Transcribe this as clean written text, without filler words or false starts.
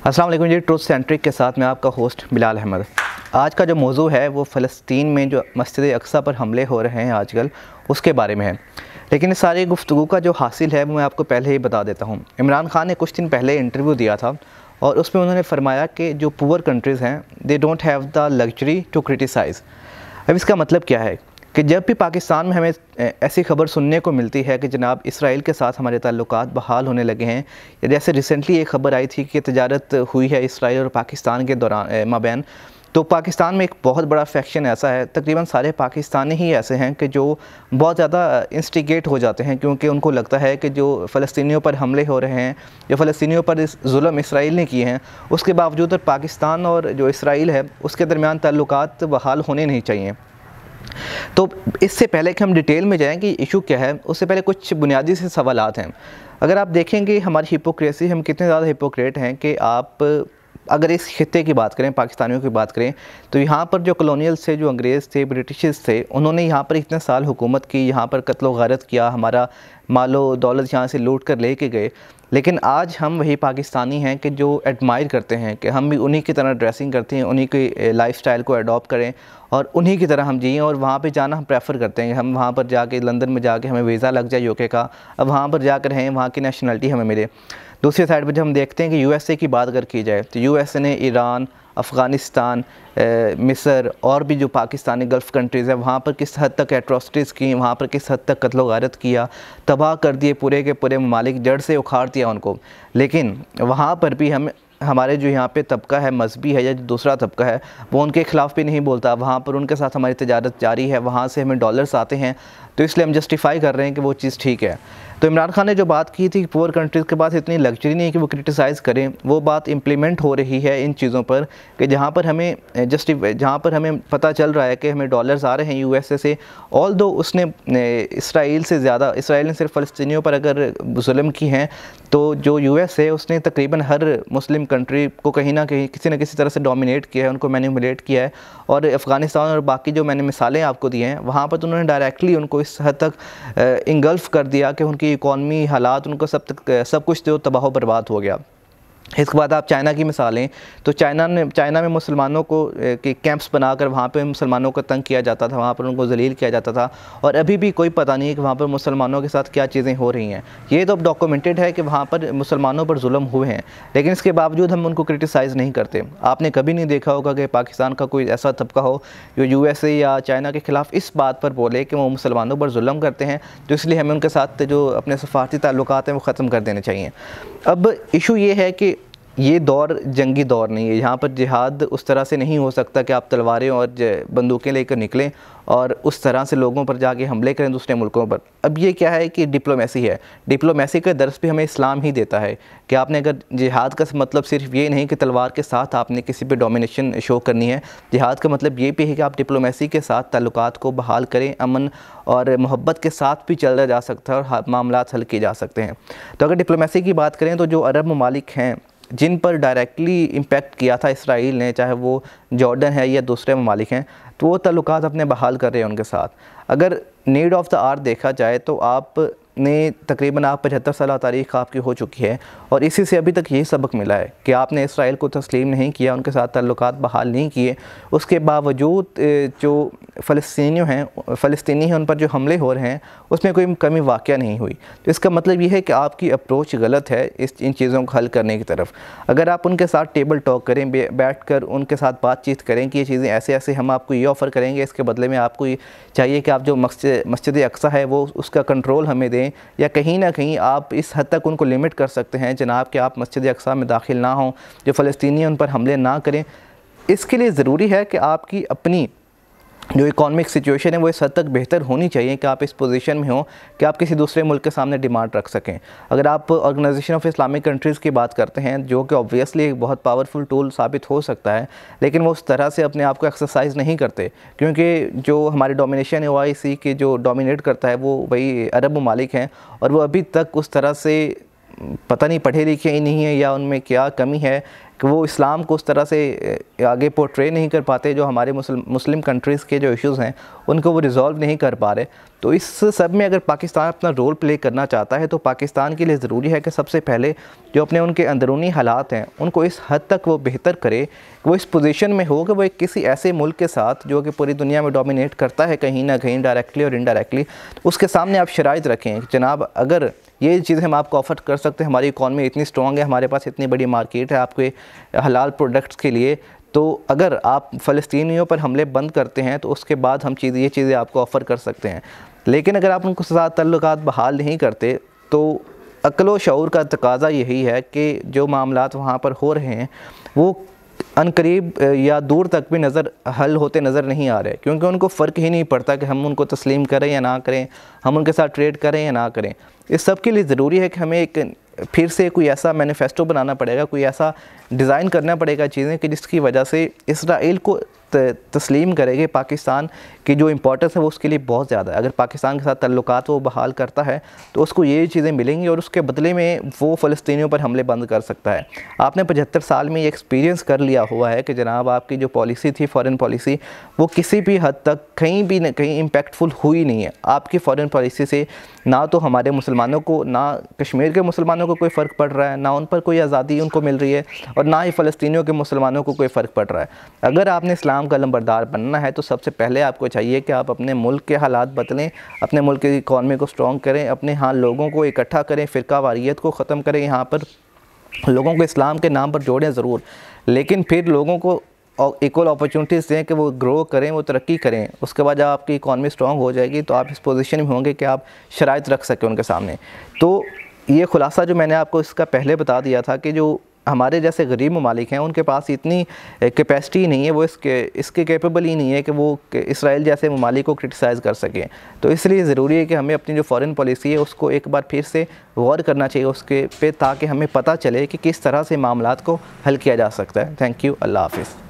अस्सलाम वालेकुम जी। Truth centric के साथ मैं आपका होस्ट बिलाल अहमद। आज का जो मौजू है वो फ़लस्तीन में जो मस्जिद अक्सा पर हमले हो रहे हैं आजकल उसके बारे में है। लेकिन इस सारी गुफ्तगू का जो हासिल है वो मैं आपको पहले ही बता देता हूँ। इमरान खान ने कुछ दिन पहले इंटरव्यू दिया था और उसमें उन्होंने फरमाया कि जो पुअर कंट्रीज़ हैं they don't have the luxury to criticise. अब इसका मतलब क्या है कि जब भी पाकिस्तान में हमें ऐसी खबर सुनने को मिलती है कि जनाब इसराइल के साथ हमारे ताल्लुकात बहाल होने लगे हैं, या जैसे रिसेंटली एक खबर आई थी कि तजारत हुई है इसराइल और पाकिस्तान के दौरान माबैन, तो पाकिस्तान में एक बहुत बड़ा फैक्शन ऐसा है, तकरीबन सारे पाकिस्तानी ही ऐसे हैं कि जो बहुत ज़्यादा इंस्टिगेट हो जाते हैं, क्योंकि उनको लगता है कि जो फ़लस्तीनियों पर हमले हो रहे हैं, जो फ़लस्तीनियों पर इस जुल्म इसराइल ने किए हैं, उसके बावजूद पाकिस्तान और जो इसराइल है उसके दरमियान ताल्लुकात बहाल होने नहीं चाहिए। तो इससे पहले कि हम डिटेल में जाएं कि इशू क्या है, उससे पहले कुछ बुनियादी से सवालात हैं। अगर आप देखेंगे हमारी हिपोक्रेसी, हम कितने ज़्यादा हिपोक्रेट हैं कि आप अगर इस खित्ते की बात करें, पाकिस्तानियों की बात करें, तो यहाँ पर जो कॉलोनियल्स थे, जो अंग्रेज़ थे, ब्रिटिशर्स थे, उन्होंने यहाँ पर इतने साल हुकूमत की, यहाँ पर कत्ल व गारत किया, हमारा मालो दौलत यहाँ से लूट कर ले के गए। लेकिन आज हम वही पाकिस्तानी हैं कि जो एडमायर करते हैं कि हम भी उन्हीं की तरह ड्रेसिंग करते हैं, उन्हीं की लाइफस्टाइल को अडॉप्ट करें और उन्हीं की तरह हम जिएँ, और वहाँ पे जाना हम प्रेफर करते हैं। हम वहाँ पर जाके लंदन में जाके हमें वीज़ा लग जाए यूके का, अब वहाँ पर जाकर रहें, वहाँ की नेशनलिटी हमें मिले। दूसरी साइड पर जब हम देखते हैं कि यूएसए की बात अगर की जाए तो यूएसए ने ईरान, अफ़गानिस्तान, मिस्र और भी जो पाकिस्तानी गल्फ़ कंट्रीज़ है वहाँ पर किस हद तक एट्रोसिटीज़ की, वहाँ पर किस हद तक कत्ल व गारत किया, तबाह कर दिए पूरे के पूरे ममालिक, जड़ से उखाड़ दिया उनको। लेकिन वहाँ पर भी हमारे जो यहाँ पे तबका है, मजहबी है या जो दूसरा तबका है, वो उनके ख़िलाफ़ भी नहीं बोलता। वहाँ पर उनके साथ हमारी तजारत जारी है, वहाँ से हमें डॉलर्स आते हैं, तो इसलिए हम जस्टिफ़ाई कर रहे हैं कि वो चीज़ ठीक है। तो इमरान खान ने जो बात की थी कि पुअर कंट्रीज़ के पास इतनी लग्जरी नहीं है कि वो क्रिटिसाइज़ करें, वो बात इम्प्लीमेंट हो रही है इन चीज़ों पर कि जहाँ पर हमें पता चल रहा है कि हमें डॉलर्स आ रहे हैं यूएसए से। ऑल दो उसने इसराइल से ज़्यादा, इसराइल ने सिर्फ फ़लस्तीनियों पर अगर जुल्म की हैं, तो जो यूएस है उसने तकरीबन हर मुस्लिम कंट्री को कहीं ना कहीं किसी न किसी तरह से डोमिनेट किया है, उनको मैनिपुलेट किया है। और अफ़गानिस्तान और बाकी जो मैंने मिसालें आपको दी हैं, वहाँ पर तो उन्होंने डायरेक्टली उनको इस हद तक इंगल्फ कर दिया कि उनकी इकॉनमी हालात, उनको सब कुछ जो तबाह बर्बाद हो गया। इसके बाद आप चाइना की मिसाल लें तो चाइना में मुसलमानों को के कैंप्स बनाकर वहाँ पे मुसलमानों को तंग किया जाता था, वहाँ पर उनको जलील किया जाता था, और अभी भी कोई पता नहीं है कि वहाँ पर मुसलमानों के साथ क्या चीज़ें हो रही हैं। ये तो अब डॉक्यूमेंटेड है कि वहाँ पर मुसलमानों पर जुल्म हुए हैं, लेकिन इसके बावजूद हम उनको क्रिटिसाइज़ नहीं करते। आपने कभी नहीं देखा होगा कि पाकिस्तान का कोई ऐसा तबका हो जो यूएसए या चाइना के ख़िलाफ़ इस बात पर बोले कि वो मुसलमानों पर जुल्म करते हैं, तो इसलिए हमें उनके साथ जो अपने सफ़ारती ताल्लुकात हैं वो ख़त्म कर देने चाहिए। अब इशू ये है कि ये दौर जंगी दौर नहीं है, यहाँ पर जिहाद उस तरह से नहीं हो सकता कि आप तलवारें और बंदूकें लेकर निकलें और उस तरह से लोगों पर जाके हमले करें दूसरे मुल्कों पर। अब ये क्या है कि डिप्लोमेसी है, डिप्लोमेसी का दर्स भी हमें इस्लाम ही देता है कि आपने अगर जिहाद का मतलब सिर्फ ये नहीं कि तलवार के साथ आपने किसी पे डोमिनेशन शो करनी है, जिहाद का मतलब ये भी है कि आप डिप्लोमेसी के साथ ताल्लुकात को बहाल करें, अमन और मोहब्बत के साथ भी चला जा सकता है और मामलात हल किए जा सकते हैं। तो अगर डिप्लोमेसी की बात करें तो जो अरब ममालिक हैं जिन पर डायरेक्टली इम्पेक्ट किया था इसराइल ने, चाहे वो जॉर्डन है या दूसरे ममालिक हैं, तो वो ताल्लुकात अपने बहाल कर रहे हैं उनके साथ। अगर नीड ऑफ़ द आवर देखा जाए तो आपने तकरीबन 75 साल तारीख़ आपकी हो चुकी है, और इसी से अभी तक यही सबक मिला है कि आपने इसराइल को तस्लीम नहीं किया, उनके साथ ताल्लुकात बहाल नहीं किए। उसके बावजूद जो फ़लस्तीनी हैं उन पर जो हमले हो रहे हैं उसमें कोई कमी वाक़या नहीं हुई। तो इसका मतलब ये है कि आपकी अप्रोच गलत है इन चीज़ों को हल करने की तरफ। अगर आप उनके साथ टेबल टॉक करें, बैठ कर उनके साथ बातचीत करें कि ये चीज़ें ऐसे ऐसे हम आपको ये ऑफ़र करेंगे, इसके बदले में आपको ये चाहिए कि आप जो मस्जिद अक्सा है वो उसका कंट्रोल हमें दें, या कहीं ना कहीं आप इस हद तक उनको लिमिट कर सकते हैं जनाब कि आप मस्जिद अक्सा में दाखिल ना हों, जो फ़लस्तीनी उन पर हमले ना करें। इसके लिए ज़रूरी है कि आपकी अपनी जो इकॉनमिक सिचुएशन है वो इस हद तक बेहतर होनी चाहिए कि आप इस पोजीशन में हो कि आप किसी दूसरे मुल्क के सामने डिमांड रख सकें। अगर आप ऑर्गेनाइजेशन ऑफ इस्लामिक कंट्रीज़ की बात करते हैं, जो कि ऑब्वियसली एक बहुत पावरफुल टूल साबित हो सकता है, लेकिन वो उस तरह से अपने आप को एक्सरसाइज नहीं करते, क्योंकि जो हमारी डोमिनेशन है OIC के जो डोमिनेट करता है वो वही अरब ममालिक हैं, और वो अभी तक उस तरह से पता नहीं पढ़े लिखे ही नहीं है या उनमें क्या कमी है कि वो इस्लाम को उस तरह से आगे पोर्ट्रे नहीं कर पाते, जो हमारे मुस्लिम कंट्रीज़ के जो इश्यूज़ हैं उनको वो रिज़ॉल्व नहीं कर पा रहे। तो इस सब में अगर पाकिस्तान अपना रोल प्ले करना चाहता है तो पाकिस्तान के लिए ज़रूरी है कि सबसे पहले जो अपने उनके अंदरूनी हालात हैं उनको इस हद तक वो बेहतर करे, वो इस पोजीशन में हो कि वो एक किसी ऐसे मुल्क के साथ जो कि पूरी दुनिया में डोमिनेट करता है कहीं ना कहीं डायरेक्टली और इनडायरेक्टली, उसके सामने आप शराइत रखें जनाब, अगर ये चीज़ें हम आपको ऑफ़र कर सकते हैं, हमारी इकॉनमी इतनी स्ट्रॉन्ग है, हमारे पास इतनी बड़ी मार्केट है आपके हलाल प्रोडक्ट्स के लिए, तो अगर आप फ़लस्तीनियों पर हमले बंद करते हैं तो उसके बाद हम ये चीज़ें आपको ऑफ़र कर सकते हैं। लेकिन अगर आप उनके साथ ताल्लुकात बहाल नहीं करते तो अक्ल व शऊर का तकाज़ा यही है कि जो मामलात वहाँ पर हो रहे हैं वो अनकरीब या दूर तक भी हल होते नज़र नहीं आ रहे, क्योंकि उनको फ़र्क ही नहीं पड़ता कि हम उनको तस्लीम करें या ना करें, हम उनके साथ ट्रेड करें या ना करें। इस सब के लिए ज़रूरी है कि हमें एक फिर से कोई ऐसा मैनिफेस्टो बनाना पड़ेगा, कोई ऐसा डिज़ाइन करना पड़ेगा चीज़ें कि जिसकी वजह से इसराइल को तस्लीम करेंगे पाकिस्तान की जो इम्पोर्टेंस है वो उसके लिए बहुत ज़्यादा है। अगर पाकिस्तान के साथ ताल्लुकात वो बहाल करता है तो उसको ये चीज़ें मिलेंगी और उसके बदले में वो फ़लस्तीनियों पर हमले बंद कर सकता है। आपने 75 साल में ये एक्सपीरियंस कर लिया हुआ है कि जनाब आपकी जो पॉलिसी थी फ़ॉरेन पॉलिसी वो किसी भी हद तक कहीं भी न कहीं इम्पैक्टफुल हुई नहीं है। आपकी फ़ॉरेन पॉलिसी से ना तो हमारे मुसलमानों को, ना कश्मीर के मुसलमानों को कोई फ़र्क पड़ रहा है, ना उन पर कोई आज़ादी उनको मिल रही है और ना ही फ़लस्तीनियों के मुसलमानों को कोई फ़र्क पड़ रहा है। अगर आपने इस्लाम का लंबरदार बनना है तो सबसे पहले आपको चाहिए कि आप अपने मुल्क के हालात बदलें, अपने मुल्क की इकॉनमी को स्ट्रॉन्ग करें, अपने यहाँ लोगों को इकट्ठा करें, फ़िरका वारियत को ख़त्म करें, यहाँ पर लोगों को इस्लाम के नाम पर जोड़ें ज़रूर, लेकिन फिर लोगों को इक्वल अपॉर्चुनिटीज़ दें कि वो ग्रो करें, वो तरक्की करें। उसके बाद जब आपकी इकॉनमी स्ट्रॉन्ग हो जाएगी तो आप इस पोजीशन में होंगे कि आप शराइत रख सकें उनके सामने। तो ये खुलासा जो मैंने आपको इसका पहले बता दिया था कि जो हमारे जैसे गरीब ममालिक हैं उनके पास इतनी कैपेसिटी नहीं है, वो इसके कैपेबल ही नहीं है कि वो इसराइल जैसे ममालिक को क्रिटिसाइज़ कर सकें। तो इसलिए ज़रूरी है कि हमें अपनी जो फ़ॉरेन पॉलिसी है उसको एक बार फिर से गौर करना चाहिए उसके पे, ताकि हमें पता चले कि किस तरह से मामलात को हल किया जा सकता है। Thank you. अल्लाह हाफ़िज़।